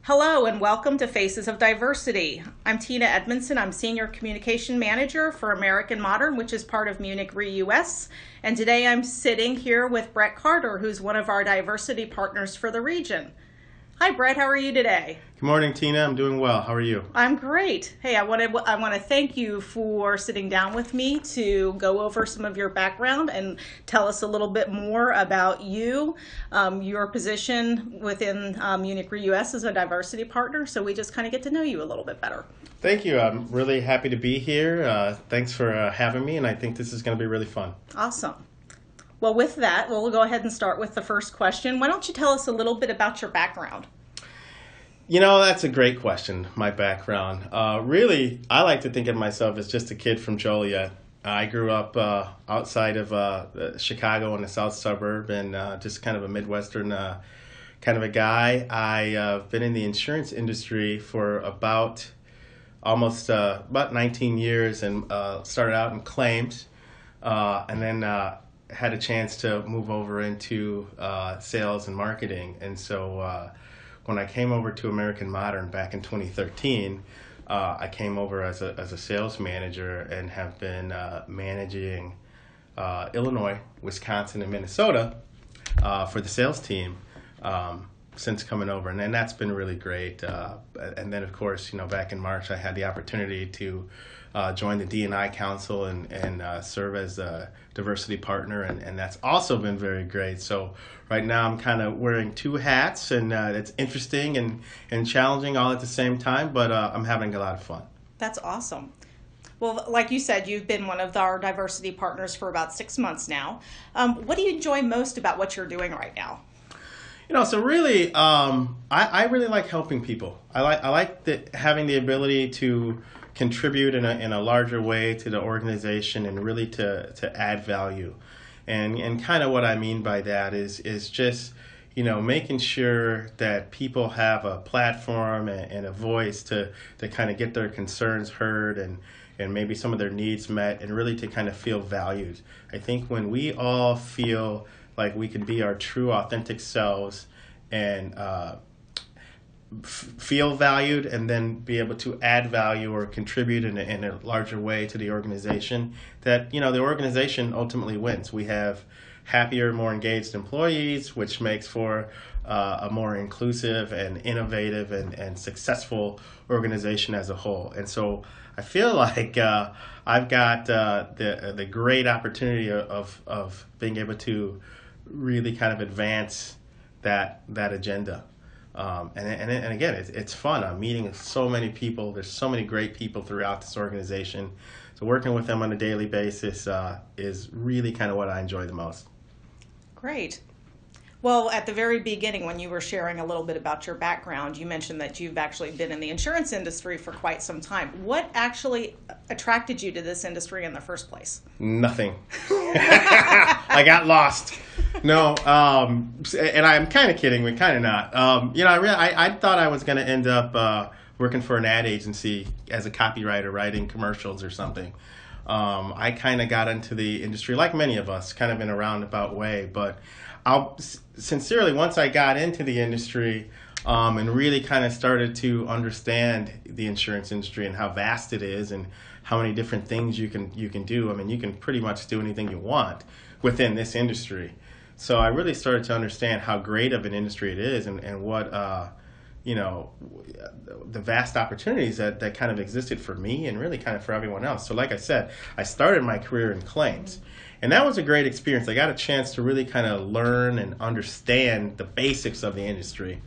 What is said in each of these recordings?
Hello and welcome to Faces of Diversity. I'm Tina Edmondson. I'm Senior Communication Manager for American Modern, which is part of Munich Re US. And today I'm sitting here with Brett Carter, who's one of our diversity partners for the region. Hi Brett, how are you today? Good morning, Tina. I'm doing well. How are you? I'm great. Hey, I want to thank you for sitting down with me to go over some of your background and tell us a little bit more about you, your position within Munich Re US as a diversity partner, so we just kind of get to know you a little bit better. Thank you. I'm really happy to be here. Thanks for having me, and I think this is going to be really fun. Awesome. Well, with that, we'll go ahead and start with the first question. Why don't you tell us a little bit about your background? You know, that's a great question, my background. Really, I like to think of myself as just a kid from Joliet. I grew up outside of Chicago in the south suburb and just kind of a Midwestern kind of a guy. I've been in the insurance industry for about 19 years and started out in claims and then had a chance to move over into sales and marketing. And so when I came over to American Modern back in 2013, I came over as a sales manager and have been managing Illinois, Wisconsin, and Minnesota for the sales team since coming over. And then that's been really great. And then, of course, back in March, I had the opportunity to join the D&I Council and serve as a diversity partner, and that's also been very great. So right now I'm kind of wearing two hats, and it's interesting and challenging all at the same time, but I'm having a lot of fun. That's awesome. Well, like you said, you've been one of our diversity partners for about 6 months now. What do you enjoy most about what you're doing right now? So really, I really like helping people. I like having the ability to contribute in a larger way to the organization and really to add value. And kind of what I mean by that is just, making sure that people have a platform and a voice to kind of get their concerns heard and maybe some of their needs met and really to kind of feel valued. I think when we all feel like we can be our true authentic selves and feel valued and then be able to add value or contribute in a larger way to the organization, that the organization ultimately wins. We have happier, more engaged employees, which makes for a more inclusive and innovative and successful organization as a whole. And so I feel like I've got the great opportunity of being able to really kind of advance that agenda. And again, it's fun. I'm meeting so many people. There's so many great people throughout this organization. So working with them on a daily basis is really kind of what I enjoy the most. Great. Well, at the very beginning, when you were sharing a little bit about your background, you mentioned that you've actually been in the insurance industry for quite some time. What actually attracted you to this industry in the first place? Nothing. I got lost. No, and I'm kind of kidding, but kind of not. I thought I was going to end up working for an ad agency as a copywriter, writing commercials or something. I kind of got into the industry, like many of us, kind of in a roundabout way. But sincerely, once I got into the industry and really kind of started to understand the insurance industry and how vast it is and how many different things you can do. I mean, you can pretty much do anything you want within this industry. So I really started to understand how great of an industry it is and what, the vast opportunities that kind of existed for me and really kind of for everyone else. So like I said, I started my career in claims. And that was a great experience. I got a chance to really kind of learn and understand the basics of the industry.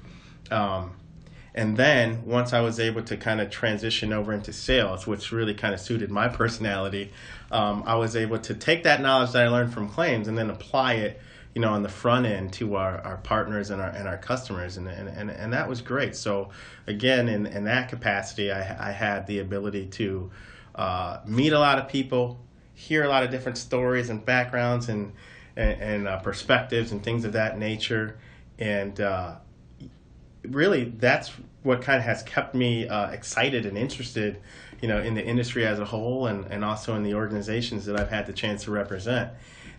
And then once I was able to kind of transition over into sales, which really kind of suited my personality, I was able to take that knowledge that I learned from claims and then apply it on the front end to our partners and our customers, and that was great. So again, in that capacity, I had the ability to meet a lot of people, hear a lot of different stories and backgrounds and perspectives and things of that nature, and really that's what kind of has kept me excited and interested, in the industry as a whole and also in the organizations that I've had the chance to represent.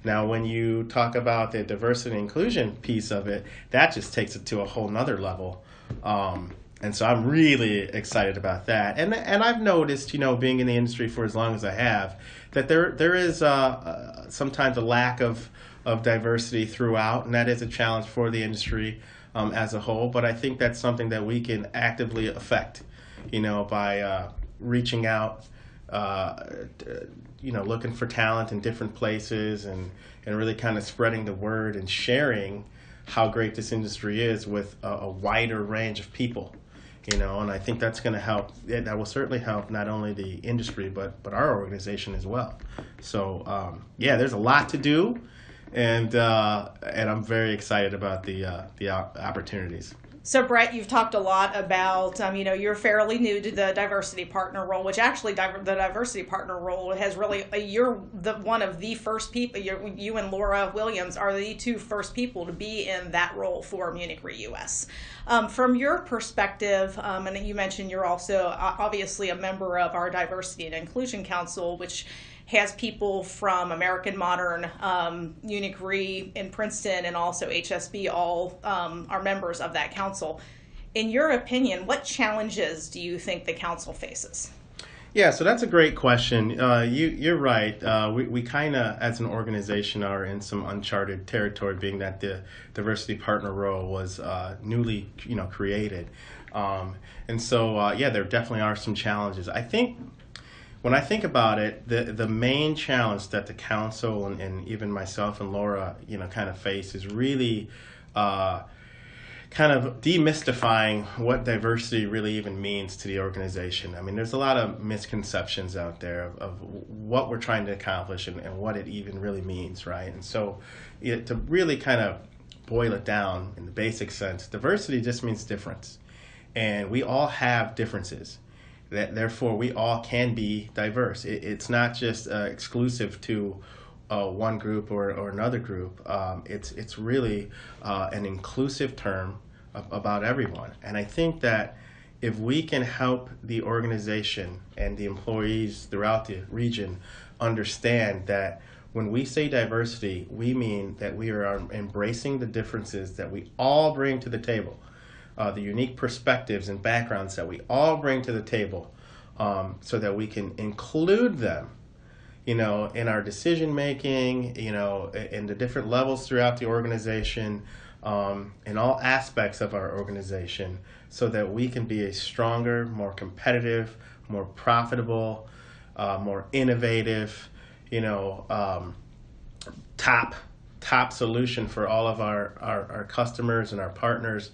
Now, when you talk about the diversity and inclusion piece of it, that just takes it to a whole nother level. And so I'm really excited about that. And I've noticed, being in the industry for as long as I have, that there is sometimes a lack of diversity throughout, and that is a challenge for the industry as a whole. But I think that's something that we can actively affect, by reaching out, looking for talent in different places, and really kind of spreading the word and sharing how great this industry is with a wider range of people. And I think that's going to help. That will certainly help not only the industry, but our organization as well. So there's a lot to do, and I'm very excited about the opportunities. So Brett, you've talked a lot about, you're fairly new to the diversity partner role, which actually the diversity partner role has really, you're one of the first people, you and Laura Williams are the two first people to be in that role for Munich Re US. From your perspective, and you mentioned you're also obviously a member of our Diversity and Inclusion Council, which has people from American Modern, Munich Re in Princeton, and also HSB all are members of that council. In your opinion, what challenges do you think the council faces? Yeah, so that's a great question. You're right. We kind of, as an organization, are in some uncharted territory, being that the diversity partner role was newly, created, and so there definitely are some challenges. I think when I think about it, the main challenge that the council and even myself and Laura, kind of face is really kind of demystifying what diversity really even means to the organization. I mean, there's a lot of misconceptions out there of what we're trying to accomplish and what it even really means, right? And so to really kind of boil it down in the basic sense, diversity just means difference. And we all have differences. Therefore, we all can be diverse. It's not just exclusive to one group or another group. It's really an inclusive term about everyone. And I think that if we can help the organization and the employees throughout the region understand that when we say diversity, we mean that we are embracing the differences that we all bring to the table. The unique perspectives and backgrounds that we all bring to the table, so that we can include them, in our decision making, in the different levels throughout the organization, in all aspects of our organization, so that we can be a stronger, more competitive, more profitable, more innovative, top solution for all of our customers and our partners.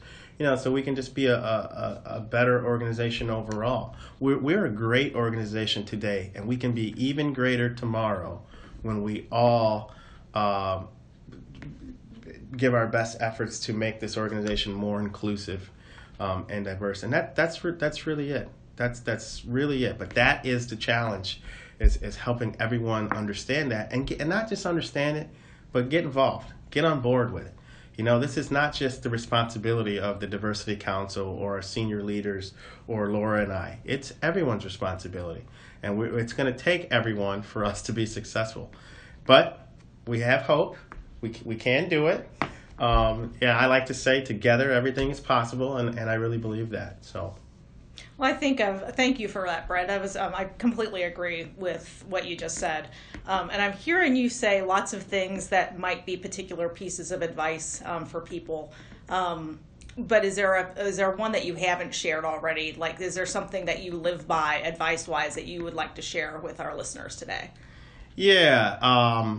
So we can just be a better organization overall. We're a great organization today, and we can be even greater tomorrow when we all give our best efforts to make this organization more inclusive and diverse. And that's really it. That's really it. But that is the challenge, is helping everyone understand that, and not just understand it, but get involved, get on board with it. This is not just the responsibility of the Diversity Council or our senior leaders or Laura and I. It's everyone's responsibility. And it's going to take everyone for us to be successful. But we have hope. We can do it. I like to say together everything is possible, and I really believe that. So. Well, thank you for that, Brett. I completely agree with what you just said. And I'm hearing you say lots of things that might be particular pieces of advice for people. But is there one that you haven't shared already? Like, is there something that you live by advice-wise that you would like to share with our listeners today? Yeah.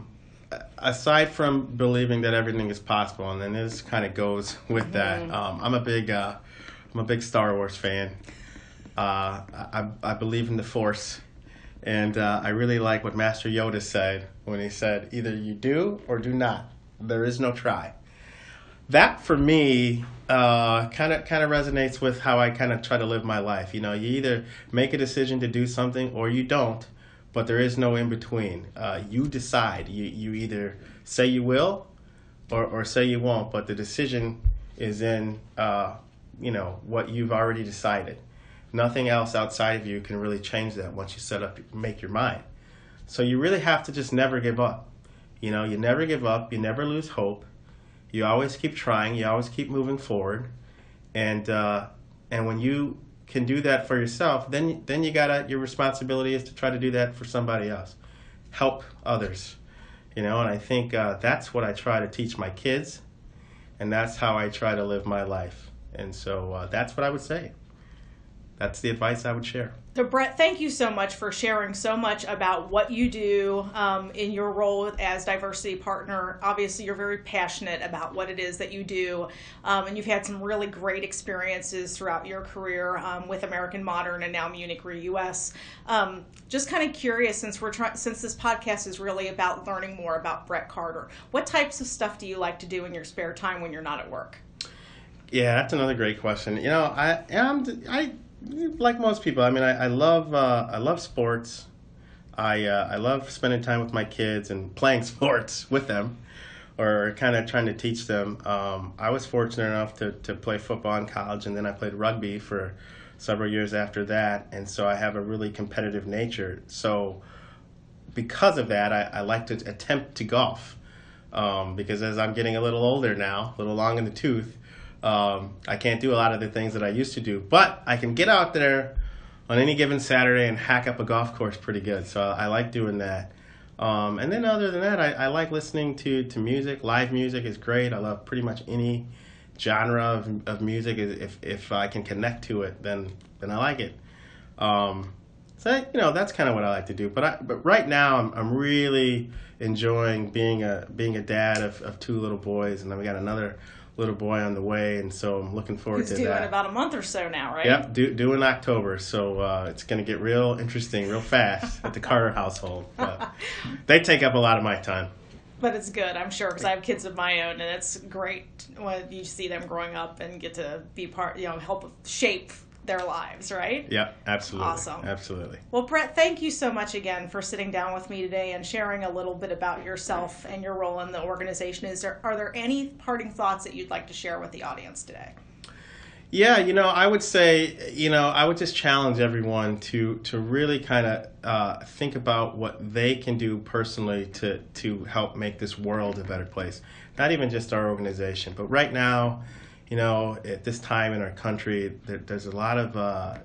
Aside from believing that everything is possible, and then this kind of goes with that. I'm a big Star Wars fan. I believe in the Force, and I really like what Master Yoda said when he said, either you do or do not. There is no try. That, for me, kind of resonates with how I kind of try to live my life. You either make a decision to do something or you don't, but there is no in between. You decide. You either say you will or say you won't, but the decision is in what you've already decided. Nothing else outside of you can really change that once you make your mind. So you really have to just never give up. You never give up. You never lose hope. You always keep trying. You always keep moving forward. And And when you can do that for yourself, then your responsibility is to try to do that for somebody else. Help others. And I think that's what I try to teach my kids, and that's how I try to live my life. And so that's what I would say. That's the advice I would share. So Brett, thank you so much for sharing so much about what you do in your role as diversity partner. Obviously, you're very passionate about what it is that you do, and you've had some really great experiences throughout your career with American Modern and now Munich Re US. Just kind of curious, since this podcast is really about learning more about Brett Carter, what types of stuff do you like to do in your spare time when you're not at work? Yeah, that's another great question. I like most people. I mean, I love sports. I love spending time with my kids and playing sports with them, or kind of trying to teach them. I was fortunate enough to play football in college, and then I played rugby for several years after that, and so I have a really competitive nature. So because of that, I like to attempt to golf, because as I'm getting a little older now, a little long in the tooth, I can't do a lot of the things that I used to do, but I can get out there on any given Saturday and hack up a golf course pretty good. So I like doing that. And then other than that, I like listening to music. Live music is great. I love pretty much any genre of music. If I can connect to it, then I like it. So that's kind of what I like to do. But right now I'm really enjoying being a dad of two little boys, and then we got another little boy on the way, and so I'm looking forward to that. He's due in about a month or so now, right? Yep, due in October, so it's going to get real interesting real fast at the Carter household. They take up a lot of my time. But it's good, I'm sure, because I have kids of my own, and it's great when you see them growing up and get to be help shape their lives, right? Yeah, absolutely. Awesome. Absolutely. Well, Brett, thank you so much again for sitting down with me today and sharing a little bit about yourself and your role in the organization. Are there any parting thoughts that you'd like to share with the audience today? Yeah, I would say, I would just challenge everyone to really kind of think about what they can do personally to help make this world a better place. Not even just our organization, but right now, at this time in our country, there's a lot of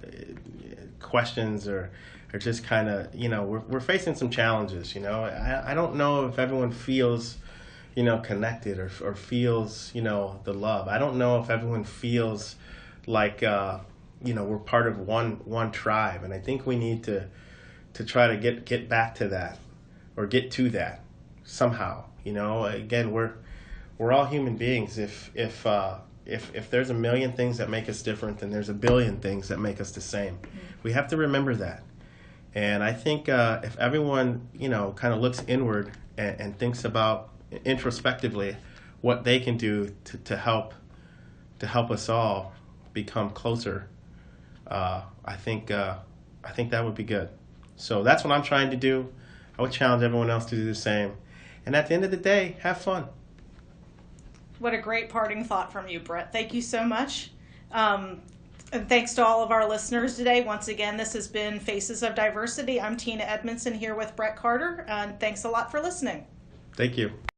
questions or just kind of, we're facing some challenges, I don't know if everyone feels, connected or feels, the love. I don't know if everyone feels like, we're part of one tribe. And I think we need to try to get back to that, or get to that somehow. Again, we're all human beings. If there's a million things that make us different, then there's a billion things that make us the same. We have to remember that. And I think if everyone, kind of looks inward and thinks about introspectively what they can do to help us all become closer, I think that would be good. So that's what I'm trying to do. I would challenge everyone else to do the same. And at the end of the day, have fun. What a great parting thought from you, Brett. Thank you so much. And thanks to all of our listeners today. Once again, this has been Faces of Diversity. I'm Tina Edmondson here with Brett Carter, and thanks a lot for listening. Thank you.